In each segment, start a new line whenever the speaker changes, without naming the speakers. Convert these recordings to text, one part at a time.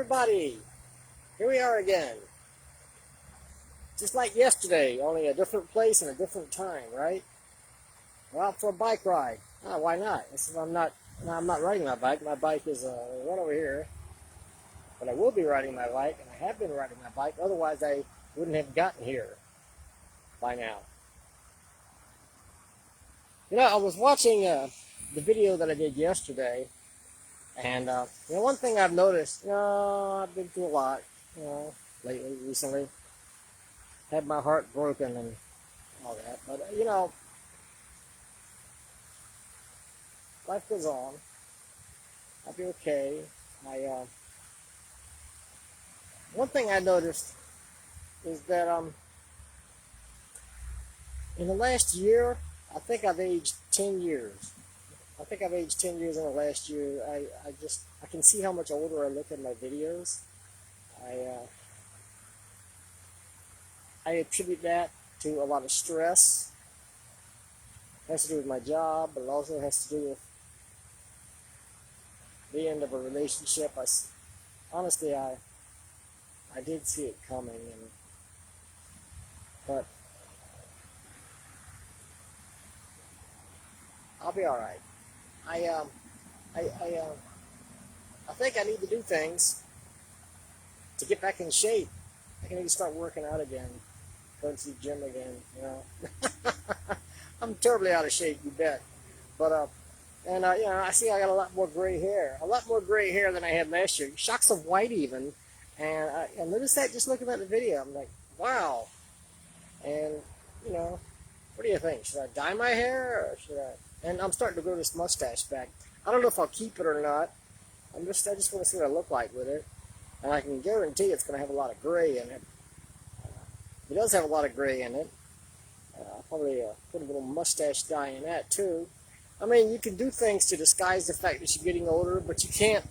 everybody, here we are again. Just like yesterday, only a different place and a different time, right? We're out for a bike ride. Oh, why not? I'm not riding my bike. My bike is right over here. But I will be riding my bike, and I have been riding my bike. Otherwise, I wouldn't have gotten here by now. You know, I was watching the video that I did yesterday, and one thing I've noticed, I've been through a lot, lately, recently. Had my heart broken and all that, but life goes on. I'll be okay. One thing I noticed is that in the last year, I think I've aged 10 years. I think I've aged 10 years in the last year. I can see how much older I look in my videos. I attribute that to a lot of stress. It has to do with my job, but it also has to do with the end of a relationship. Honestly, I did see it coming, but I'll be all right. I think I need to do things to get back in shape. I think I need to start working out again, going to the gym again. I'm terribly out of shape, you bet. But I see I got a lot more gray hair than I had last year. Shocks of white even, and I noticed that just looking at the video. I'm like, wow. And what do you think? Should I dye my hair, or should I? And I'm starting to grow this mustache back. I don't know if I'll keep it or not. I just want to see what I look like with it. And I can guarantee it's going to have a lot of gray in it. It does have a lot of gray in it. I'll probably put a little mustache dye in that too. I mean, you can do things to disguise the fact that you're getting older, but you can't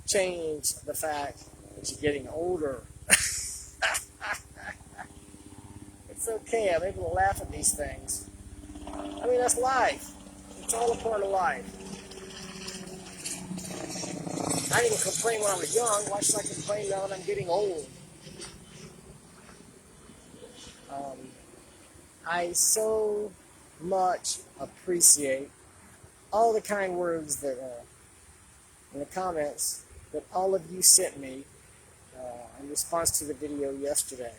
change the fact that you're getting older. It's okay. I'm able to laugh at these things. I mean, that's life. It's all a part of life. I didn't complain when I was young. Why should I complain now that I'm getting old? I so much appreciate all the kind words that in the comments that all of you sent me in response to the video yesterday.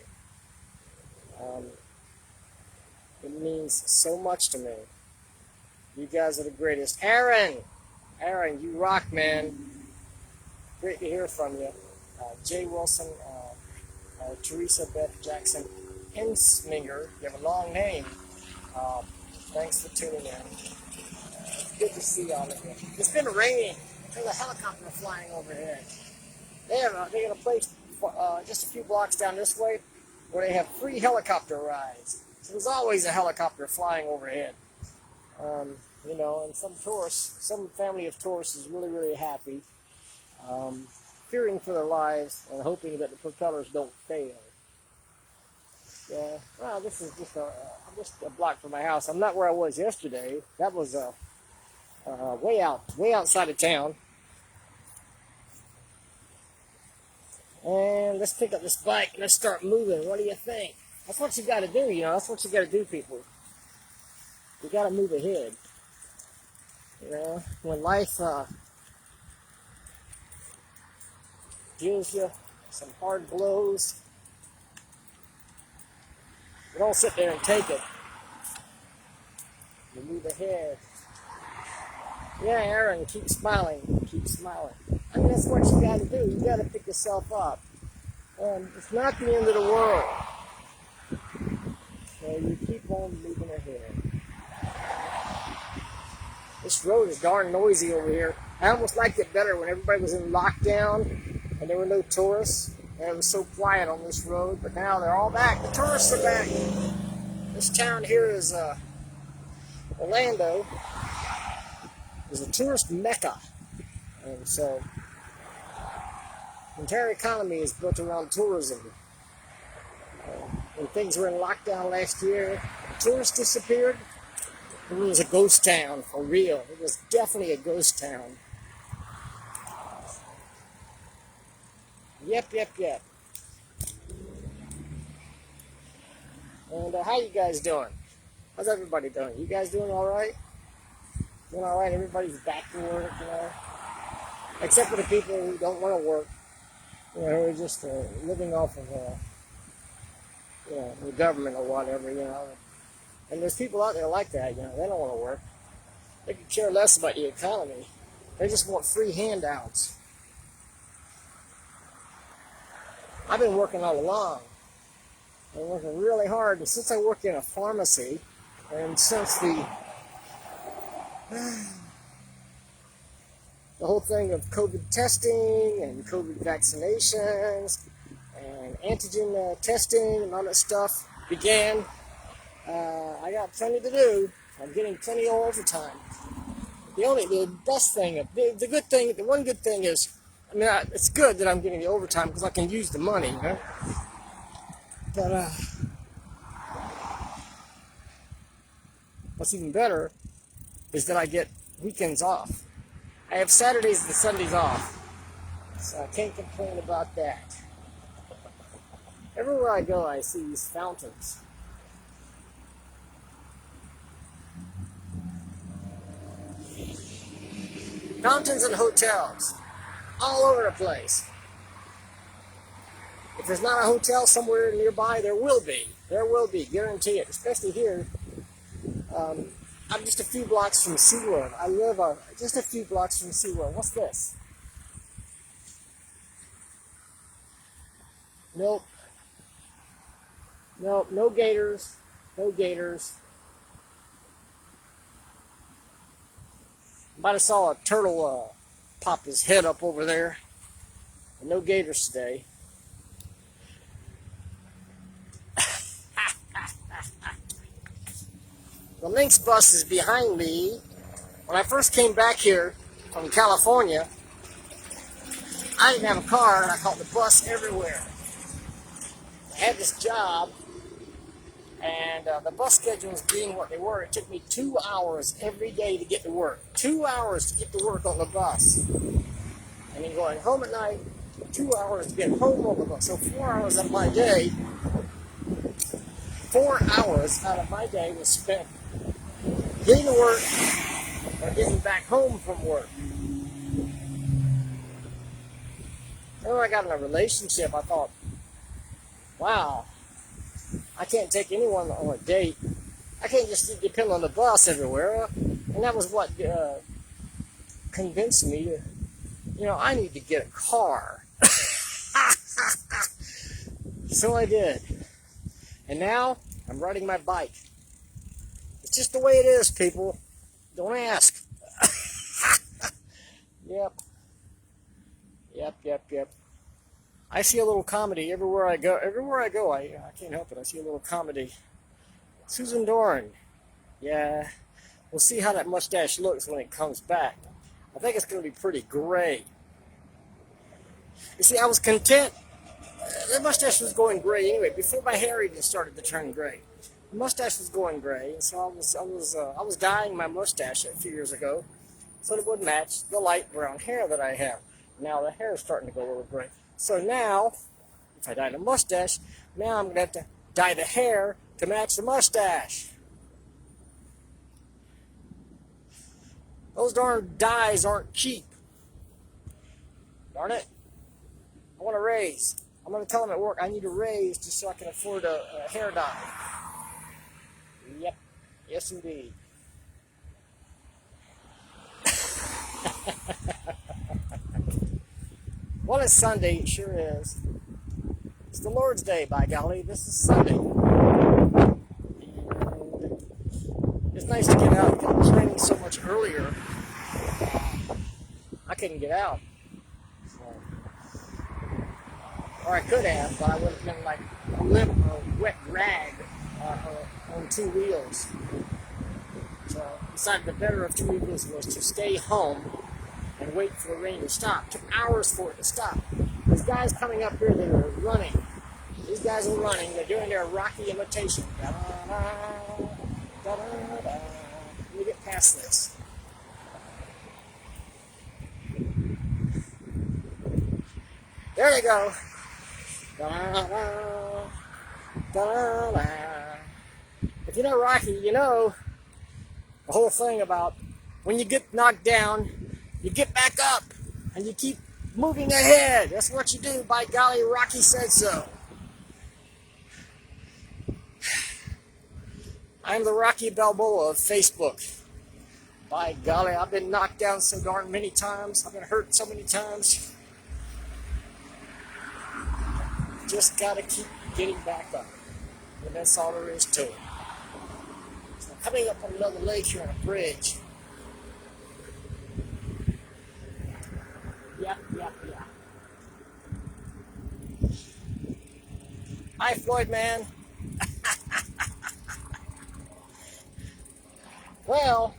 It means so much to me. You guys are the greatest. Aaron, you rock, man. Great to hear from you. Jay Wilson, Teresa Beth Jackson, Hensminger. You have a long name. Thanks for tuning in. Good to see all of you. It's been raining. There's a helicopter flying overhead. They got a place just a few blocks down this way where they have free helicopter rides. So there's always a helicopter flying overhead. And some family of tourists is really, really happy, fearing for their lives and hoping that the propellers don't fail. Yeah, well, this is just a block from my house. I'm not where I was yesterday. That was way outside of town. And let's pick up this bike and let's start moving. What do you think? That's what you got to do, That's what you got to do, people. You got to move ahead. When life deals you some hard blows, you don't sit there and take it. You move ahead. Yeah, Aaron, keep smiling. Keep smiling. I mean, that's what you got to do. You got to pick yourself up. And it's not the end of the world. So you keep on moving ahead. This road is darn noisy over here. I almost liked it better when everybody was in lockdown and there were no tourists. And it was so quiet on this road. But now they're all back. The tourists are back. This town here is Orlando. Is a tourist mecca. And so the entire economy is built around tourism. When things were in lockdown last year, tourists disappeared. It was a ghost town, for real. It was definitely a ghost town. Yep, yep, yep. And how you guys doing? How's everybody doing? You guys doing all right? Doing all right? Everybody's back to work, you know? Except for the people who don't want to work, you know, who are just living off of, you know, the government or whatever, you know. And there's people out there like that, you know, they don't want to work. They could care less about the economy. They just want free handouts. I've been working all along. I've been working really hard. And since I work in a pharmacy, and since the whole thing of COVID testing and COVID vaccinations and antigen testing and all that stuff began, I got plenty to do. I'm getting plenty of overtime. The best thing, the good thing, the one good thing is, I mean, it's good that I'm getting the overtime because I can use the money, you know? But what's even better is that I get weekends off. I have Saturdays and Sundays off, so I can't complain about that. Everywhere I go, I see these fountains. Fountains and hotels, all over the place. If there's not a hotel somewhere nearby, there will be. There will be, guarantee it. Especially here. I'm just a few blocks from SeaWorld. I live just a few blocks from SeaWorld. What's this? Nope. Nope, no gators. No gators. Might have saw a turtle pop his head up over there. But no gators today. The Lynx bus is behind me. When I first came back here from California, I didn't have a car and I caught the bus everywhere. I had this job and the bus schedules being what they were, it took me 2 hours every day to get to work. 2 hours to get to work on the bus. And then going home at night, 2 hours to get home on the bus. So 4 hours out of my day, 4 hours out of my day was spent getting to work or getting back home from work. Then when I got in a relationship, I thought, wow, I can't take anyone on a date. I can't just depend on the bus everywhere. And that was what convinced me to, you know, I need to get a car. So I did. And now I'm riding my bike. It's just the way it is, people. Don't ask. Yep. I see a little comedy everywhere I go. Everywhere I go, I can't help it. I see a little comedy. Susan Doran. Yeah. We'll see how that mustache looks when it comes back. I think it's going to be pretty gray. You see, I was content. The mustache was going gray anyway. Before my hair even started to turn gray, the mustache was going gray, and so I was dyeing my mustache a few years ago, so it would match the light brown hair that I have. Now the hair is starting to go a little gray. So now, if I dye the mustache, now I'm going to have to dye the hair to match the mustache. Those darn dyes aren't cheap. Darn it. I want a raise. I'm going to tell them at work I need a raise just so I can afford a hair dye. Yep. Yes, indeed. Well, it's Sunday. It sure is. It's the Lord's Day, by golly. This is Sunday. And it's nice to get out. It was raining so much earlier. I couldn't get out. So, or I could have, but I would have been like a limp or a wet rag on two wheels. So I decided the better of two evils was to stay home and wait for the rain to stop. It took hours for it to stop. These guys coming up here, they were running. These guys are running. They're doing their Rocky imitation. Da-da-da, da-da-da. Let me get past this. There they go. Da-da-da, da-da-da. If you know Rocky, you know the whole thing about when you get knocked down, you get back up and you keep moving ahead. That's what you do. By golly, Rocky said so. I'm the Rocky Balboa of Facebook. By golly, I've been knocked down so darn many times. I've been hurt so many times. Just gotta keep getting back up. And that's all there is to it. So I'm coming up on another lake here on a bridge. Yep. Hi, Floyd, man. Well,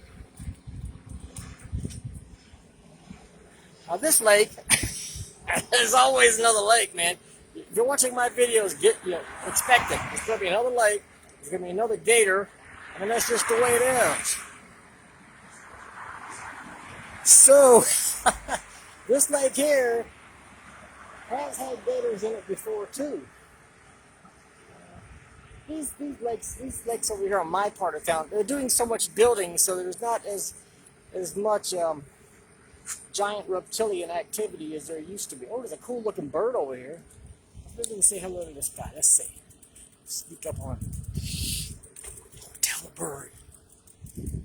this lake, there's always another lake, man. If you're watching my videos, expect it. There's going to be another lake. There's going to be another gator. And that's just the way it is. So, this lake here has had gators in it before, too. These lakes over here on my part of town, they're doing so much building, so there's not as much giant reptilian activity as there used to be. Oh, there's a cool looking bird over here. Let's maybe say hello to this guy. Let's see. Sneak up on him. Don't tell the bird.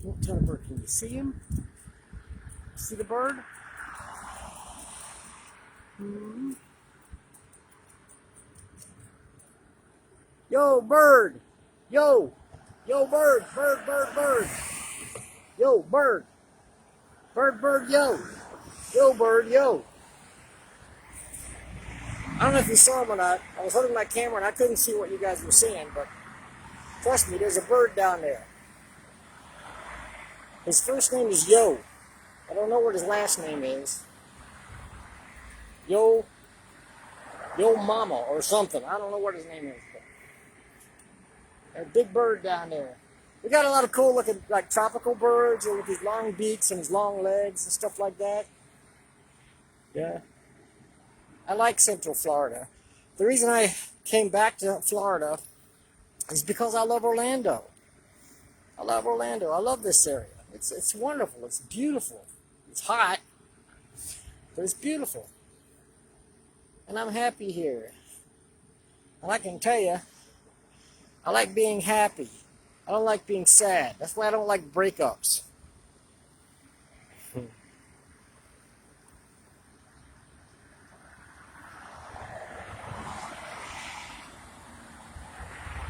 Don't tell the bird. Can you see him? See the bird? Yo, bird! Yo! Yo, bird! Bird, bird, bird! Yo, bird! Bird, bird, yo! Yo, bird, yo! I don't know if you saw him or not. I was holding my camera and I couldn't see what you guys were seeing, but trust me, there's a bird down there. His first name is Yo. I don't know what his last name is. Yo Mama or something. I don't know what his name is. There's a big bird down there. We got a lot of cool looking like tropical birds with his long beaks and his long legs and stuff like that. Yeah. I like Central Florida. The reason I came back to Florida is because I love Orlando. I love Orlando. I love this area. It's wonderful. It's beautiful. It's hot, but it's beautiful. And I'm happy here. And I can tell you, I like being happy. I don't like being sad. That's why I don't like breakups.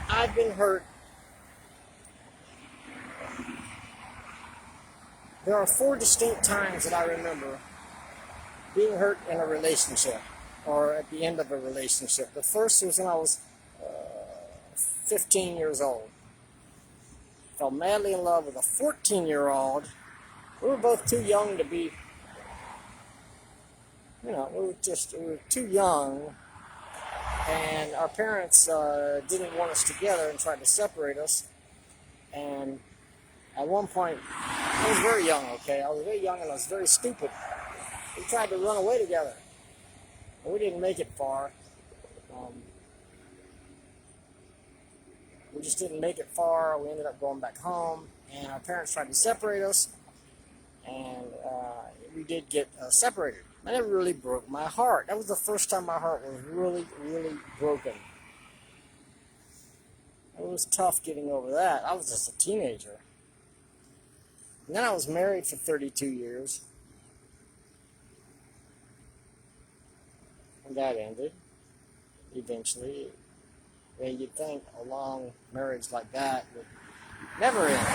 I've been hurt. There are 4 distinct times that I remember being hurt in a relationship or at the end of a relationship. The first was when I was 15 years old. Fell madly in love with a 14-year-old. We were both too young to be, we were too young. And our parents didn't want us together and tried to separate us. And at one point, I was very young, okay? I was very young and I was very stupid. We tried to run away together. And we didn't make it far. We just didn't make it far. We ended up going back home. And our parents tried to separate us. And we did get separated. And it really broke my heart. That was the first time my heart was really, really broken. It was tough getting over that. I was just a teenager. And then I was married for 32 years. And that ended, eventually. And you'd think a long marriage like that would never end.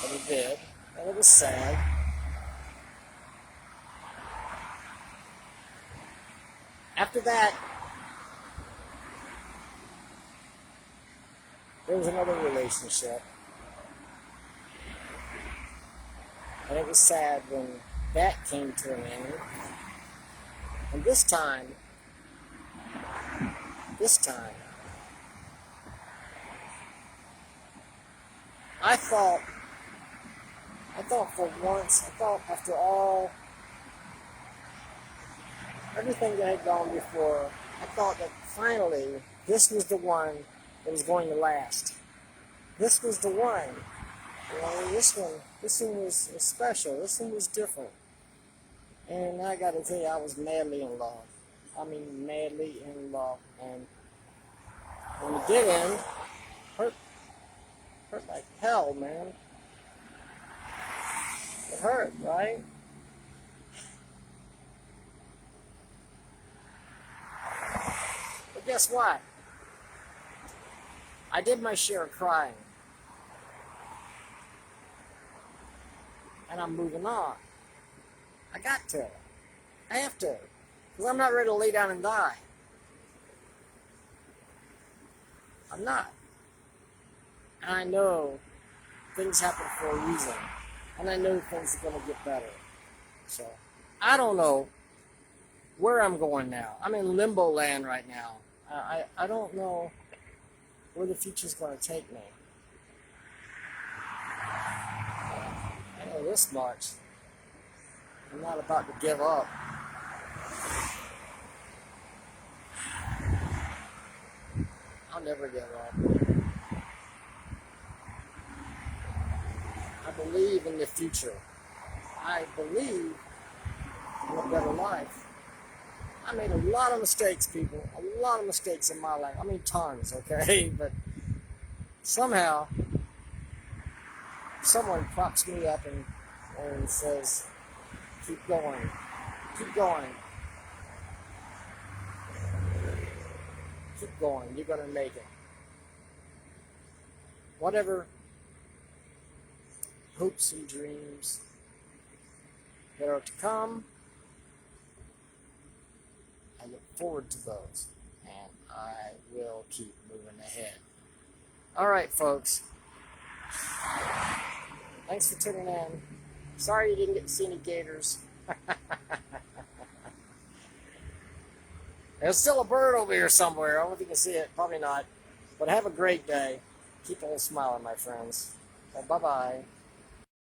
But it did. And it was sad. After that, there was another relationship. And it was sad when that came to an end. And this time, I thought for once, after all everything that had gone before, I thought that finally this was the one that was going to last. This was the one. You know, this one was special. This one was different. And I got to tell you, I was madly in love. I mean, madly in love. And when it did end, hurt like hell, man. It hurt, right? But guess what? I did my share of crying. And I'm moving on. I got to. I have to. Because I'm not ready to lay down and die. I'm not. And I know things happen for a reason. And I know things are going to get better. So, I don't know where I'm going now. I'm in limbo land right now. I don't know where the future's going to take me. I know this much. I'm not about to give up. I'll never give up. I believe in the future. I believe in a better life. I made a lot of mistakes, people. A lot of mistakes in my life. I mean, tons, okay? But somehow, someone props me up and says, keep going. Keep going. Keep going. You're going to make it. Whatever hopes and dreams that are to come, I look forward to those. And I will keep moving ahead. All right, folks. Thanks for tuning in. Sorry you didn't get to see any gators. There's still a bird over here somewhere. I don't know if you can see it. Probably not. But have a great day. Keep on smiling, my friends. Bye-bye.